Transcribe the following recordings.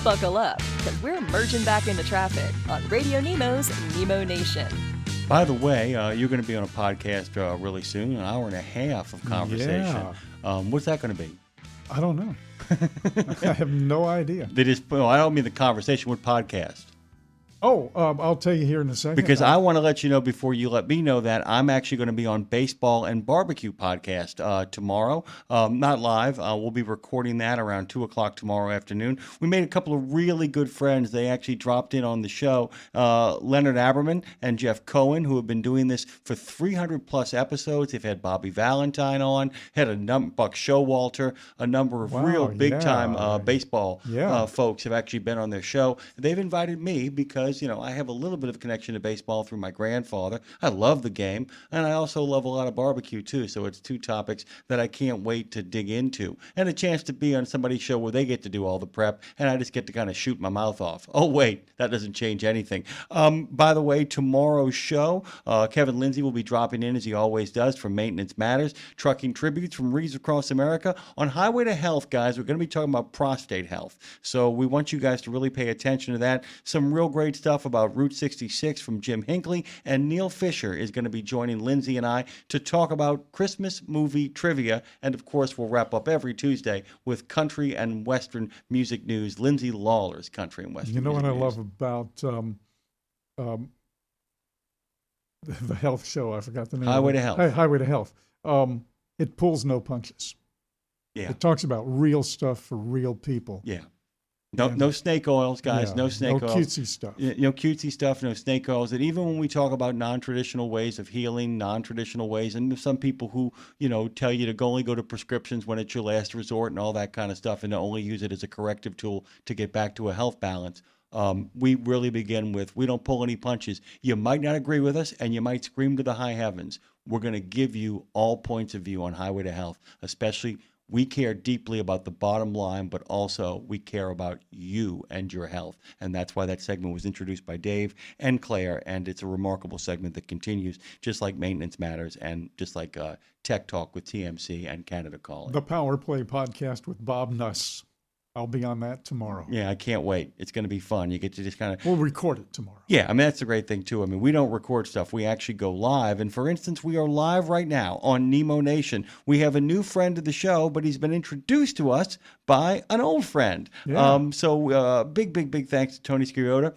Buckle up, because we're merging back into traffic on Radio Nemo's Nemo Nation. By the way, you're going to be on a podcast really soon, an hour and a half of conversation. Yeah. What's that going to be? I don't know. I have no idea. I don't mean the conversation. What podcast? I'll tell you here in a second. Because I want to let you know before you let me know that I'm actually going to be on Baseball and Barbecue podcast tomorrow. Not live. We'll be recording that around 2 o'clock tomorrow afternoon. We made a couple of really good friends. They actually dropped in on the show. Leonard Aberman and Jeff Cohen, who have been doing this for 300 plus episodes. They've had Bobby Valentine on, had Buck Showalter, a number of real big time baseball folks have actually been on their show. They've invited me because I have a little bit of connection to baseball through my grandfather. I love the game, and I also love a lot of barbecue, too. So it's two topics that I can't wait to dig into. And a chance to be on somebody's show where they get to do all the prep, and I just get to kind of shoot my mouth off. Oh, wait, that doesn't change anything. By the way, tomorrow's show, Kevin Lindsay will be dropping in, as he always does, from Maintenance Matters, trucking tributes from Reeds across America. On Highway to Health, guys, we're going to be talking about prostate health. So we want you guys to really pay attention to that. Some real great stuff about Route 66 from Jim Hinckley, and Neil Fisher is going to be joining Lindsay and I to talk about Christmas movie trivia. And of course, we'll wrap up every Tuesday with country and Western music news. Lindsay Lawler's country and Western music news. You know what I love about the health show? I forgot the name. Highway to Health. Highway to Health. It pulls no punches. Yeah. It talks about real stuff for real people. Yeah. No snake oils, guys. Yeah, no snake oils. No cutesy stuff. No cutesy stuff, no snake oils. And even when we talk about non-traditional ways of healing, non-traditional ways, and some people who, tell you to only go to prescriptions when it's your last resort and all that kind of stuff, and to only use it as a corrective tool to get back to a health balance. We really begin with, we don't pull any punches. You might not agree with us, and you might scream to the high heavens. We're going to give you all points of view on Highway to Health, especially we care deeply about the bottom line, but also we care about you and your health. And that's why that segment was introduced by Dave and Claire. And it's a remarkable segment that continues, just like Maintenance Matters and just like Tech Talk with TMC and Canada Calling. The Power Play podcast with Bob Nuss. I'll be on that tomorrow. Yeah, I can't wait. It's going to be fun. You get to just kind of... We'll record it tomorrow. Yeah, that's the great thing, too. We don't record stuff. We actually go live. And, for instance, we are live right now on Nemo Nation. We have a new friend of the show, but he's been introduced to us by an old friend. Yeah. So big thanks to Tony Sciarota.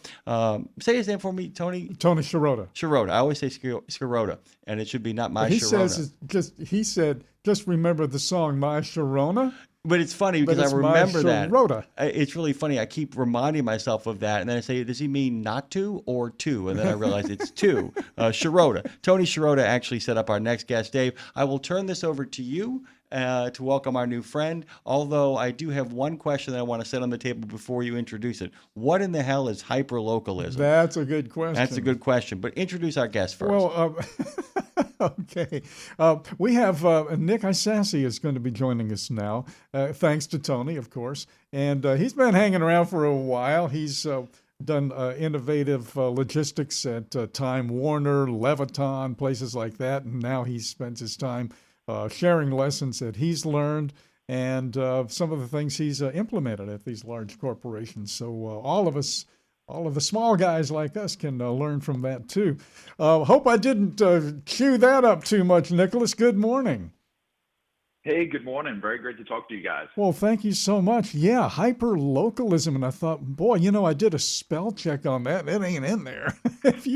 Say his name for me, Tony. Tony Sciarota. Sciarota. I always say Sciarota, and it should be not my Sharona. He said, just remember the song, My Sharona. But it's funny because I remember that. Sharota. It's really funny. I keep reminding myself of that. And then I say, does he mean not to or two? And then I realize it's two. Sciarota. Tony Sciarota actually set up our next guest, Dave. I will turn this over to you to welcome our new friend. Although I do have one question that I want to set on the table before you introduce it. What in the hell is hyperlocalism? That's a good question. That's a good question. But introduce our guest first. Well, okay. We have Nick Isasi is going to be joining us now, thanks to Tony, of course. And he's been hanging around for a while. He's done innovative logistics at Time Warner, Leviton, places like that. And now he spends his time sharing lessons that he's learned and some of the things he's implemented at these large corporations. So all of the small guys like us can learn from that, too. Hope I didn't chew that up too much, Nicholas. Good morning. Hey, good morning. Very great to talk to you guys. Well, thank you so much. Yeah, hyperlocalism. And I thought, boy, I did a spell check on that. It ain't in there. If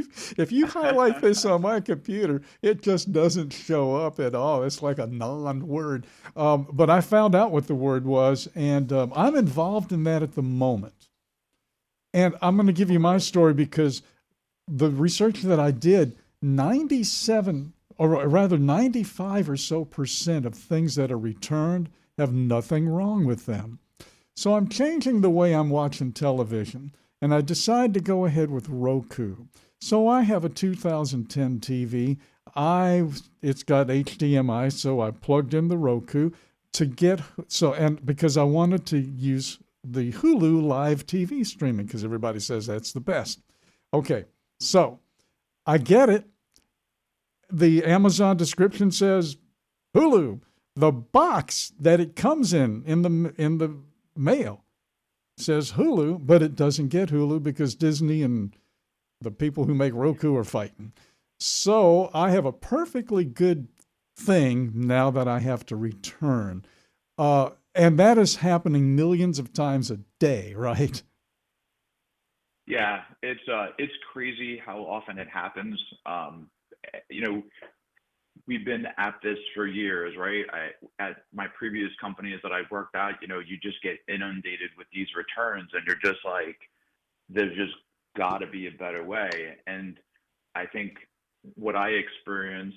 you highlight this on my computer, it just doesn't show up at all. It's like a non-word. But I found out what the word was, and I'm involved in that at the moment. And I'm going to give you my story because the research that I did, 95 or so % of things that are returned have nothing wrong with them. So I'm changing the way I'm watching television, and I decide to go ahead with Roku. So I have a 2010 TV. It's got HDMI, so I plugged in the Roku because I wanted to use the Hulu live TV streaming because everybody says that's the best. Okay, so I get it. The Amazon description says Hulu. The box that it comes in the mail says Hulu, but it doesn't get Hulu because Disney and the people who make Roku are fighting. So I have a perfectly good thing now that I have to return. And that is happening millions of times a day, right? Yeah, it's crazy how often it happens. You know, we've been at this for years, right? At my previous companies that I've worked at, you just get inundated with these returns, and you're just like, there's just got to be a better way. And I think what I experienced,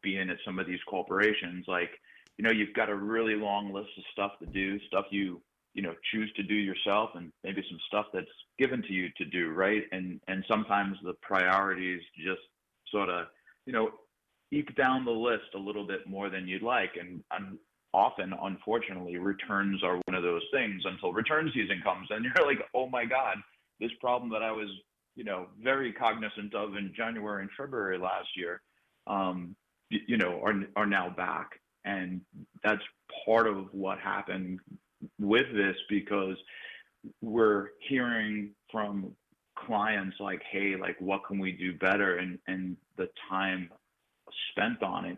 being at some of these corporations, like, you've got a really long list of stuff to do, stuff you choose to do yourself, and maybe some stuff that's given to you to do, right? And sometimes the priorities just sort of, eke down the list a little bit more than you'd like. And often, unfortunately, returns are one of those things until return season comes, and you're like, oh my God, this problem that I was, very cognizant of in January and February last year, are now back. And that's part of what happened with this, because we're hearing from clients like, hey, like, what can we do better? And the time spent on it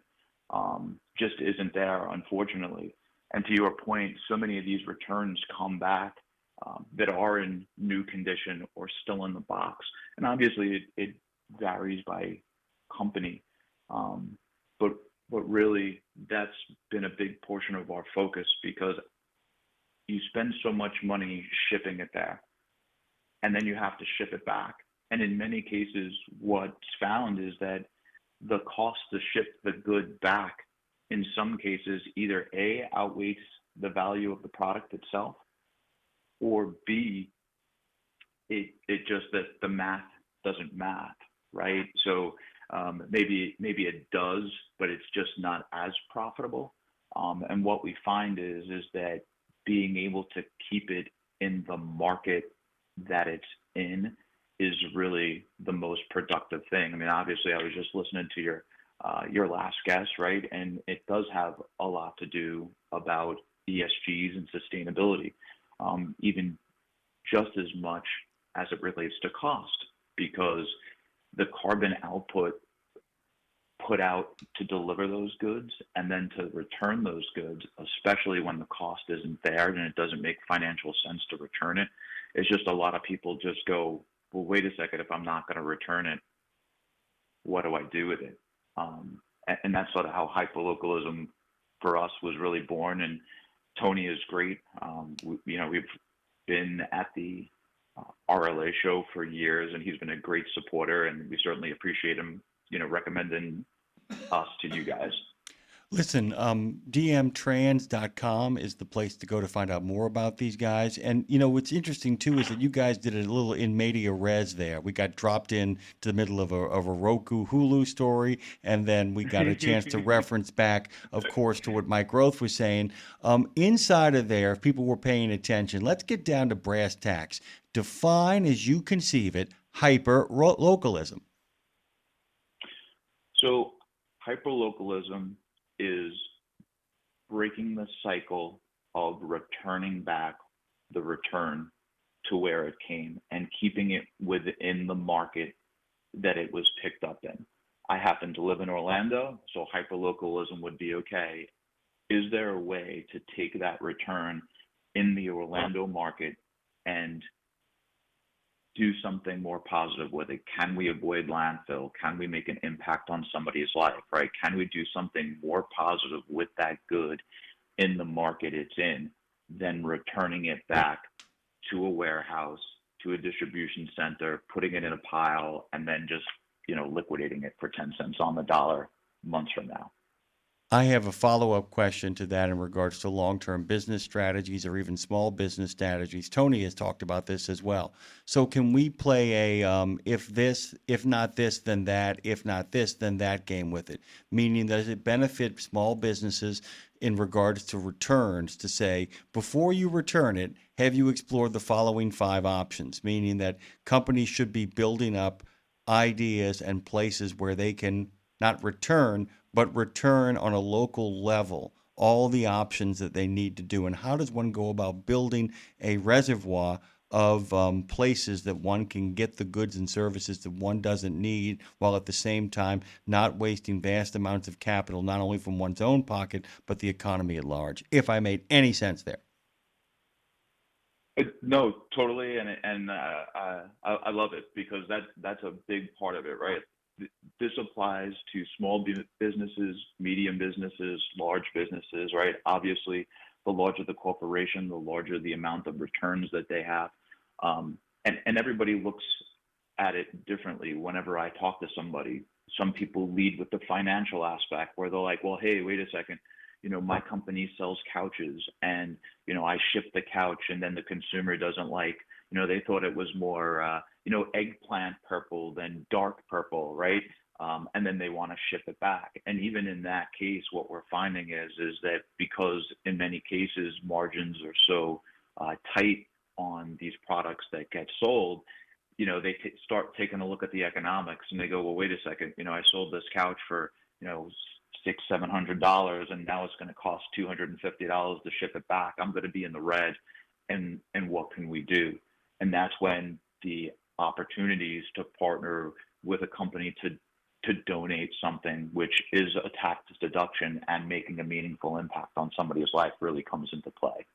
just isn't there, unfortunately. And to your point, so many of these returns come back that are in new condition or still in the box. And obviously it varies by company. But really, that's been a big portion of our focus, because you spend so much money shipping it there, and then you have to ship it back. And in many cases, what's found is that the cost to ship the good back, in some cases, either A, outweighs the value of the product itself, or B, it just that the math doesn't math, right? So maybe it does, but it's just not as profitable. And what we find is that being able to keep it in the market that it's in is really the most productive thing. I mean, obviously, I was just listening to your last guest, right? And it does have a lot to do about ESGs and sustainability, even just as much as it relates to cost, because the carbon output put out to deliver those goods and then to return those goods, especially when the cost isn't there and it doesn't make financial sense to return it, it's just a lot of people just go, well, wait a second, if I'm not going to return it, what do I do with it? And that's sort of how hyperlocalism for us was really born. And Tony is great. We've been at the RLA show for years, and he's been a great supporter, and we certainly appreciate him, recommending us to you guys. Listen, dmtrans.com is the place to go to find out more about these guys. And, what's interesting, too, is that you guys did a little in media res there. We got dropped in to the middle of a Roku Hulu story, and then we got a chance to reference back, of course, to what Mike Roth was saying. Inside of there, if people were paying attention, let's get down to brass tacks. Define, as you conceive it, hyperlocalism. So hyperlocalism is breaking the cycle of returning back the return to where it came and keeping it within the market that it was picked up in. I happen to live in Orlando, so hyperlocalism would be okay. Is there a way to take that return in the Orlando market and do something more positive with it? Can we avoid landfill? Can we make an impact on somebody's life, right? Can we do something more positive with that good in the market it's in than returning it back to a warehouse, to a distribution center, putting it in a pile, and then just, liquidating it for 10 cents on the dollar months from now? I have a follow-up question to that in regards to long-term business strategies or even small business strategies. Tony has talked about this as well. So can we play a if not this, then that, if not this, then that game with it? Meaning, does it benefit small businesses in regards to returns to say, before you return it, have you explored the following 5 options? Meaning that companies should be building up ideas and places where they can not return, but return on a local level all the options that they need to do. And how does one go about building a reservoir of places that one can get the goods and services that one doesn't need, while at the same time not wasting vast amounts of capital, not only from one's own pocket, but the economy at large, if I made any sense there? No, totally, and I love it because that's a big part of it, right? This applies to small businesses, medium businesses, large businesses, right? Obviously, the larger the corporation, the larger the amount of returns that they have, and everybody looks at it differently. Whenever I talk to somebody, some people lead with the financial aspect where they're like, well, hey, wait a second. My company sells couches and, I ship the couch and then the consumer doesn't like, they thought it was more, eggplant purple than dark purple, right? And then they want to ship it back. And even in that case, what we're finding is that because in many cases margins are so tight on these products that get sold, they start taking a look at the economics and they go, well, wait a second, I sold this couch for, $600-700, and now it's going to cost $250 to ship it back. I'm going to be in the red, and what can we do? And that's when the opportunities to partner with a company to donate something, which is a tax deduction and making a meaningful impact on somebody's life, really comes into play.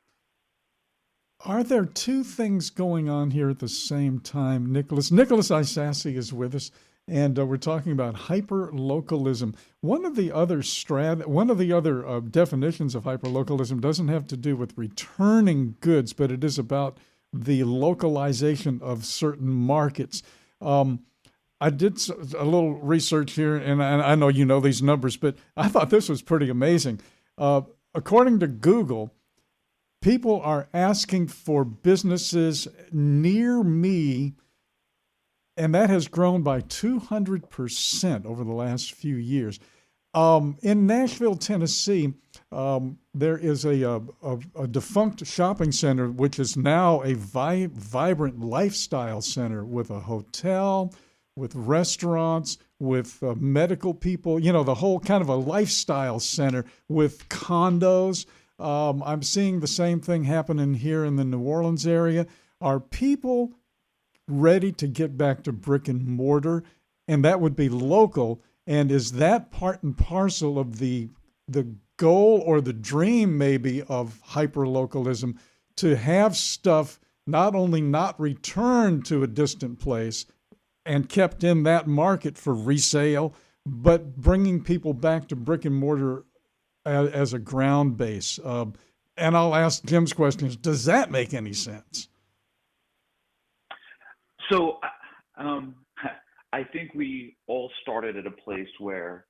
Are there two things going on here at the same time, Nicholas? Nicholas Isasi is with us, and we're talking about hyperlocalism. One of the other definitions of hyperlocalism doesn't have to do with returning goods, but it is about the localization of certain markets. I did a little research here, and I know you know these numbers, but I thought this was pretty amazing. According to Google, people are asking for businesses near me, and that has grown by 200% over the last few years. In Nashville, Tennessee, there is a defunct shopping center, which is now a vibrant lifestyle center with a hotel, with restaurants, with medical people, the whole kind of a lifestyle center with condos. I'm seeing the same thing happening here in the New Orleans area. Are people ready to get back to brick and mortar? And that would be local. And is that part and parcel of the goal or the dream maybe of hyperlocalism, to have stuff not only not returned to a distant place and kept in that market for resale, but bringing people back to brick and mortar as a ground base? And I'll ask Jim's questions. Does that make any sense? So I think we all started at a place where,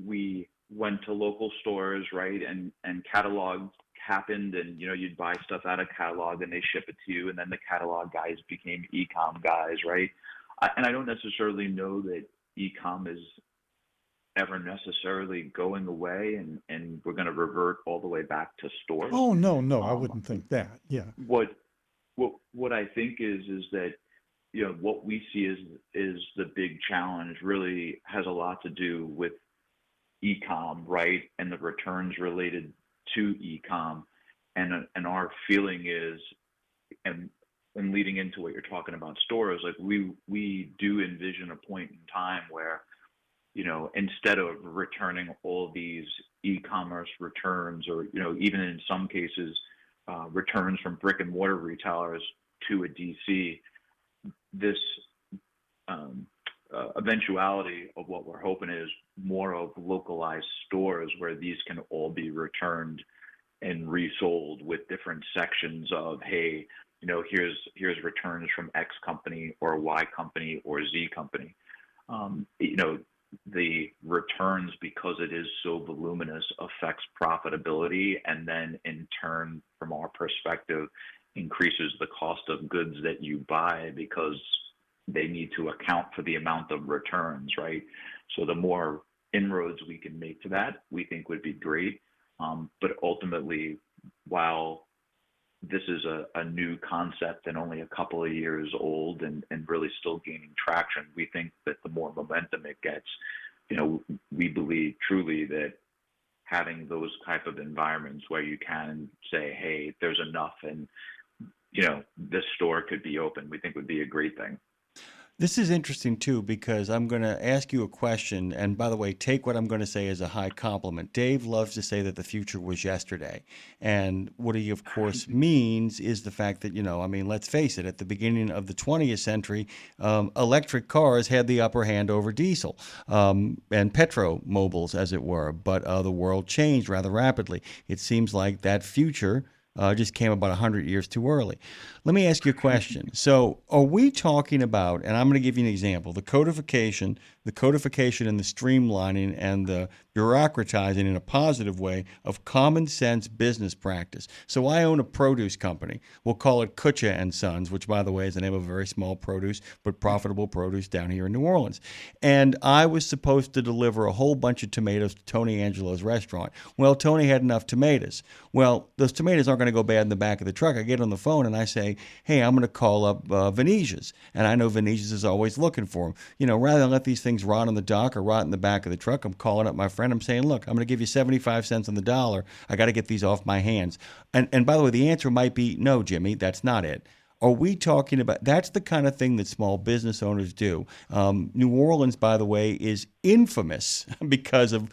we went to local stores, right? And catalogs happened, and, you'd buy stuff out of catalog and they ship it to you. And then the catalog guys became e-com guys, right? And I don't necessarily know that e-com is ever necessarily going away and we're going to revert all the way back to stores. Oh, no, I wouldn't think that. Yeah. What I think is that, what we see is the big challenge really has a lot to do with e-com, right? And the returns related to e-com. And our feeling is, and leading into what you're talking about stores, like we do envision a point in time where, instead of returning all these e-commerce returns, or, even in some cases, returns from brick and mortar retailers to a DC, this eventuality of what we're hoping is more of localized stores where these can all be returned and resold with different sections of, hey, here's returns from X company or Y company or Z company. The returns, because it is so voluminous, affects profitability, and then in turn, from our perspective, increases the cost of goods that you buy because they need to account for the amount of returns, right? So the more inroads we can make to that, we think would be great. But ultimately, while this is a new concept and only a couple of years old and really still gaining traction, we think that the more momentum it gets, we believe truly that having those type of environments where you can say, hey, there's enough, and this store could be open, we think would be a great thing. This is interesting too, because I'm going to ask you a question. And by the way, take what I'm going to say as a high compliment. Dave loves to say that the future was yesterday. And what he, of course, means is the fact that, let's face it, at the beginning of the 20th century, electric cars had the upper hand over diesel and petromobiles, as it were. But the world changed rather rapidly. It seems like that future just came about 100 years too early. Let me ask you a question. So are we talking about, and I'm going to give you an example, the codification and the streamlining and the bureaucratizing in a positive way of common sense business practice. So I own a produce company. We'll call it Kutcha and Sons, which, by the way, is the name of a very small produce but profitable produce down here in New Orleans. And I was supposed to deliver a whole bunch of tomatoes to Tony Angelo's restaurant. Well, Tony had enough tomatoes. Well, those tomatoes aren't going to go bad in the back of the truck. I get on the phone and I say, hey, I'm going to call up Venetia's. And I know Venetia's is always looking for them. Rather than let these things rot on the dock or rot in the back of the truck, I'm calling up my friend. I'm saying, look, I'm going to give you 75 cents on the dollar. I got to get these off my hands. And by the way, the answer might be, no, Jimmy, that's not it. Are we talking about, that's the kind of thing that small business owners do. New Orleans, by the way, is infamous because of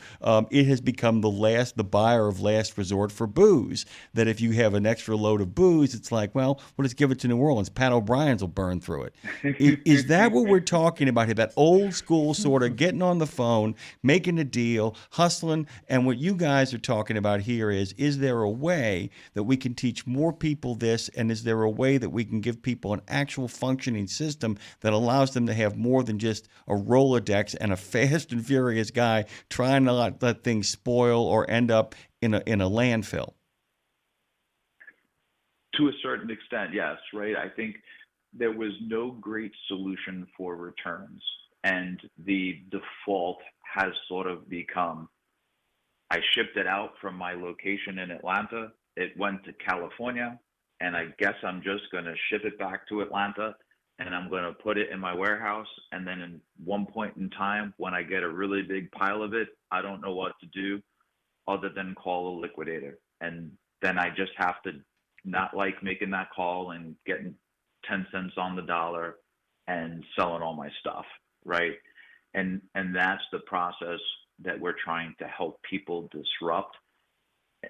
it has become the buyer of last resort for booze. That if you have an extra load of booze, it's like, well, we'll just give it to New Orleans. Pat O'Brien's will burn through it. Is that what we're talking about here? That old school sort of getting on the phone, making a deal, hustling. And what you guys are talking about here is there a way that we can teach more people this? And is there a way that we can give people an actual functioning system that allows them to have more than just a Rolodex and a fast and furious guy trying to let things spoil or end up in a landfill? To a certain extent, yes, right? I think there was no great solution for returns, and the default has sort of become, I shipped it out from my location in Atlanta, it went to California, and I guess I'm just going to ship it back to Atlanta, and I'm going to put it in my warehouse. And then in one point in time, when I get a really big pile of it, I don't know what to do other than call a liquidator. And then I just have to not like making that call and getting 10 cents on the dollar and selling all my stuff, right? And that's the process that we're trying to help people disrupt.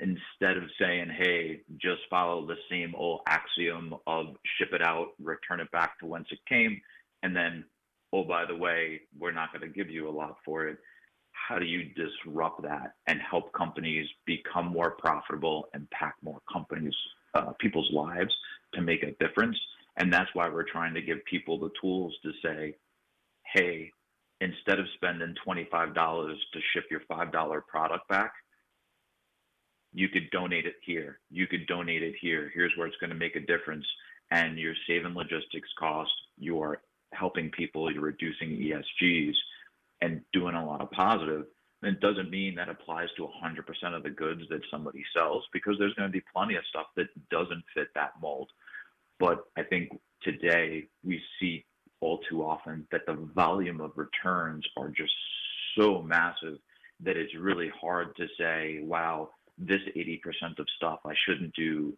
Instead of saying, hey, just follow the same old axiom of ship it out, return it back to whence it came, and then, oh, by the way, we're not going to give you a lot for it. How do you disrupt that and help companies become more profitable, impact more people's lives to make a difference? And that's why we're trying to give people the tools to say, hey, instead of spending $25 to ship your $5 product back, you could donate it here. You could donate it here. Here's where it's going to make a difference. And you're saving logistics costs. You're helping people. You're reducing ESGs and doing a lot of positive. And it doesn't mean that applies to 100% of the goods that somebody sells, because there's going to be plenty of stuff that doesn't fit that mold. But I think today we see all too often that the volume of returns are just so massive that it's really hard to say, wow, this 80% of stuff I shouldn't do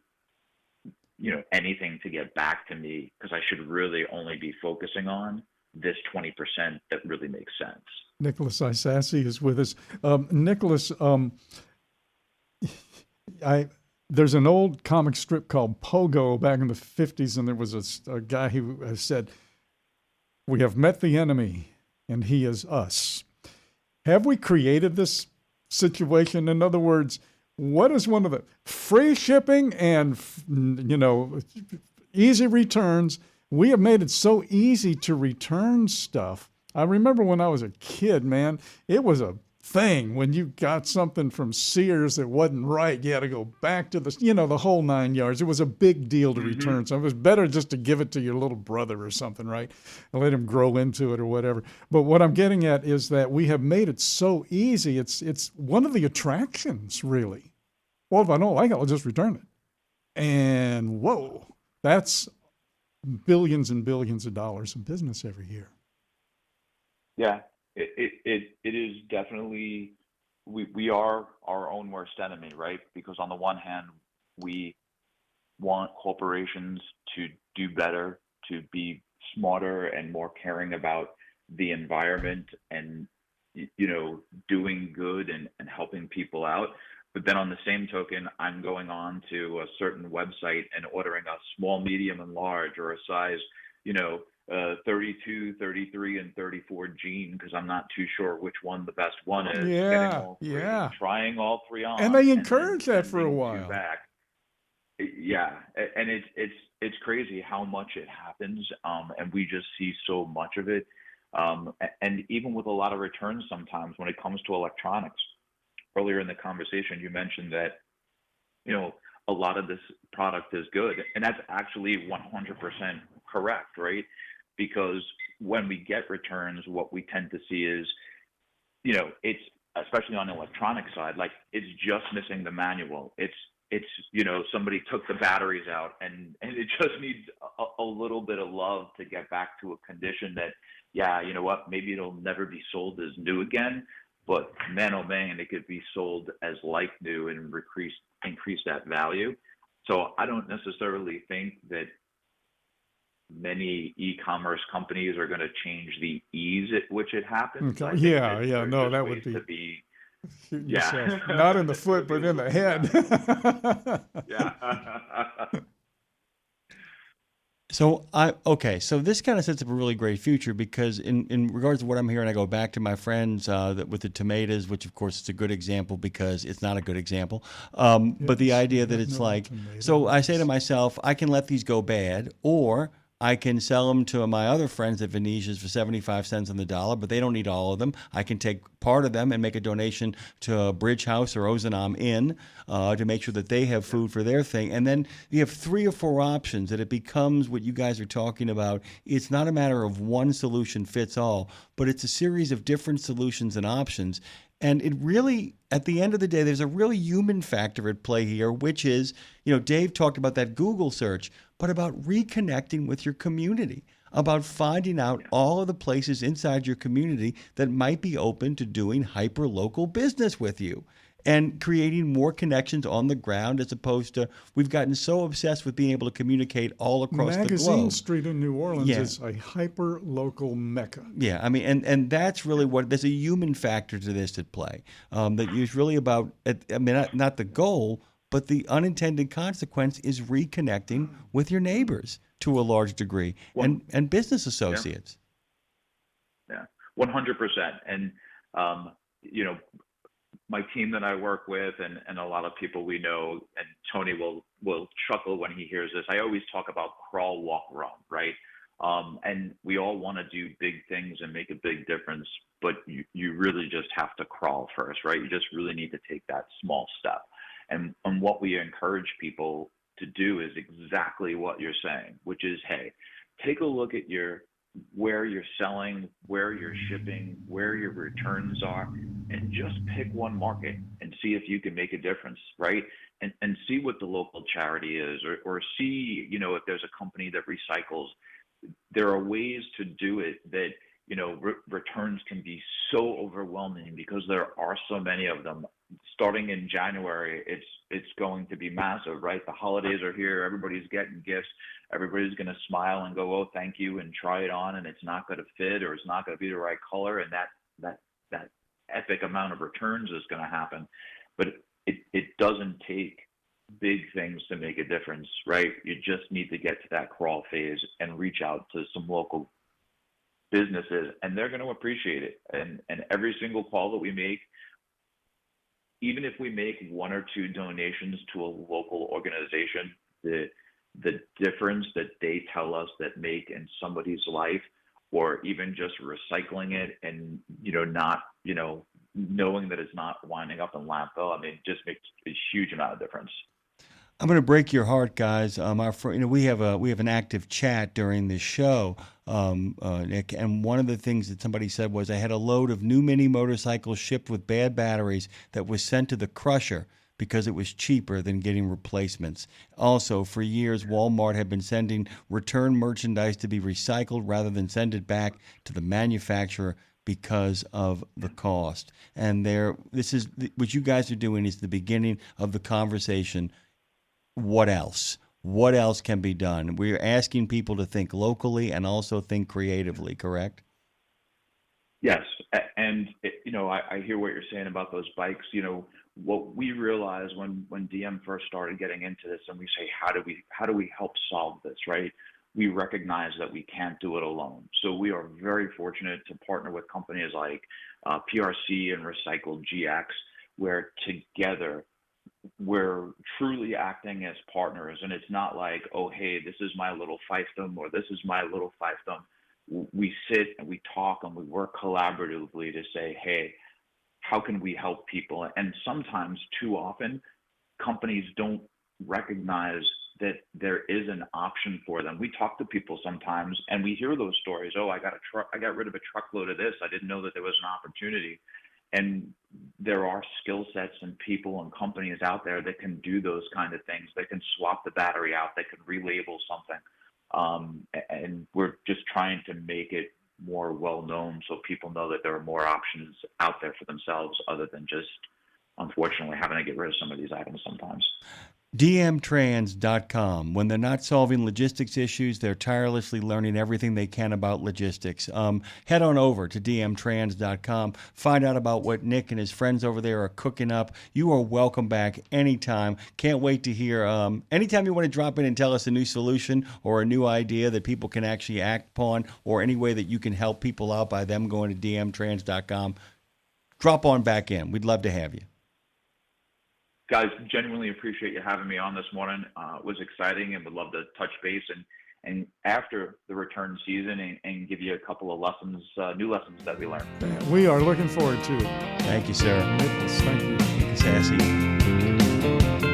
anything to get back to me, because I should really only be focusing on this 20% that really makes sense. Nicholas Isasi is with us. Nicholas, there's an old comic strip called Pogo back in the 50s, and there was a guy who said, we have met the enemy, and he is us. Have we created this situation? In other words, what is one of the free shipping and, easy returns? We have made it so easy to return stuff. I remember when I was a kid, man, it was a thing. When you got something from Sears that wasn't right, you had to go back to the whole 9 yards. It was a big deal to return. So it was better just to give it to your little brother or something, right? And let him grow into it or whatever. But what I'm getting at is that we have made it so easy. It's one of the attractions, really. Well, if I don't like it, I'll just return it. And whoa, that's billions and billions of dollars in business every year. Yeah, it is definitely we are our own worst enemy, right? Because on the one hand, we want corporations to do better, to be smarter and more caring about the environment and, doing good and helping people out. But then on the same token, I'm going on to a certain website and ordering a small, medium, and large, or a size, 32, 33, and 34 jean, because I'm not too sure which one the best one is. Getting Yeah, all three, yeah. trying all three on, And they then encourage that for a sending two while. back. Yeah, and it's crazy how much it happens, and we just see so much of it. And even with a lot of returns, sometimes when it comes to electronics. Earlier in the conversation, you mentioned that a lot of this product is good, and that's actually 100% correct, right? Because when we get returns, what we tend to see is, it's especially on the electronic side, like it's just missing the manual. It's somebody took the batteries out, and it just needs a little bit of love to get back to a condition that, yeah, you know what, maybe it'll never be sold as new again, but man, oh man, it could be sold as like new and increase that value. So I don't necessarily think that many e-commerce companies are going to change the ease at which it happens. Okay. I think Yeah, that yeah, there's no, just that ways would be to be shooting yeah. yourself. Not in the foot, but in the head. Yeah. So so this kind of sets up a really great future, because in regards to what I'm hearing, I go back to my friends that with the tomatoes, which of course is a good example because it's not a good example. But the idea that it's like, so I say to myself, I can let these go bad, or I can sell them to my other friends at Venetia's for 75 cents on the dollar, but they don't need all of them. I can take part of them and make a donation to Bridge House or Ozanam Inn to make sure that they have food for their thing. And then you have 3 or 4 options that it becomes what you guys are talking about. It's not a matter of one solution fits all, but it's a series of different solutions and options. And it really, at the end of the day, there's a really human factor at play here, which is, Dave talked about that Google search, but about reconnecting with your community, about finding out all of the places inside your community that might be open to doing hyper-local business with you and creating more connections on the ground, as opposed to, we've gotten so obsessed with being able to communicate all across the globe. Magazine Street in New Orleans is a hyper-local mecca. Yeah, I mean, and that's really what, there's a human factor to this at play, that is really about, not the goal, but the unintended consequence is reconnecting with your neighbors to a large degree, and business associates. Yeah, 100%. And, my team that I work with and a lot of people we know, and Tony will chuckle when he hears this, I always talk about crawl, walk, run, right? And we all want to do big things and make a big difference, but you really just have to crawl first, right? You just really need to take that small step. And what we encourage people to do is exactly what you're saying, which is, hey, take a look at where you're selling, where you're shipping, where your returns are, and just pick one market and see if you can make a difference, right? And see what the local charity is, or see, if there's a company that recycles. There are ways to do it that, returns can be so overwhelming because there are so many of them. Starting in January, it's going to be massive, right? The holidays are here. Everybody's getting gifts. Everybody's going to smile and go, oh, thank you, and try it on, and it's not going to fit, or it's not going to be the right color, and that epic amount of returns is going to happen. But it doesn't take big things to make a difference, right? You just need to get to that crawl phase and reach out to some local businesses, and they're going to appreciate it. And every single call that we make, even if we make 1 or 2 donations to a local organization, the difference that they tell us that make in somebody's life, or even just recycling it and, not, knowing that it's not winding up in landfill, it just makes a huge amount of difference. I'm going to break your heart, guys. We have an active chat during this show, Nick, and one of the things that somebody said was, I had a load of new mini motorcycles shipped with bad batteries that was sent to the crusher because it was cheaper than getting replacements. Also, for years, Walmart had been sending return merchandise to be recycled rather than send it back to the manufacturer. because of the cost. And what you guys are doing is the beginning of the conversation. What else? What else can be done? We're asking people to think locally and also think creatively, correct? Yes, and I hear what you're saying about those bikes. What we realized when DM first started getting into this, and we say, how do we help solve this, right? We recognize that we can't do it alone. So we are very fortunate to partner with companies like PRC and Recycled GX, where together we're truly acting as partners. And it's not like, oh, hey, this is my little fiefdom or this is my little fiefdom. We sit and we talk and we work collaboratively to say, hey, how can we help people? And sometimes, too often, companies don't recognize that there is an option for them. We talk to people sometimes and we hear those stories. Oh, I got rid of a truckload of this. I didn't know that there was an opportunity. And there are skill sets and people and companies out there that can do those kind of things. They can swap the battery out. They can relabel something. And we're just trying to make it more well-known so people know that there are more options out there for themselves other than just, unfortunately, having to get rid of some of these items sometimes. DMtrans.com. When they're not solving logistics issues, they're tirelessly learning everything they can about logistics. Head on over to DMtrans.com. Find out about what Nick and his friends over there are cooking up. You are welcome back anytime. Can't wait to hear. Anytime you want to drop in and tell us a new solution or a new idea that people can actually act upon, or any way that you can help people out by them going to DMtrans.com, drop on back in. We'd love to have you. Guys, genuinely appreciate you having me on this morning. It was exciting and would love to touch base and after the return season and give you a couple of lessons, new lessons that we learned. We are looking forward to it. Thank you, sir. Nicholas, thank you. Nicholas Isasi.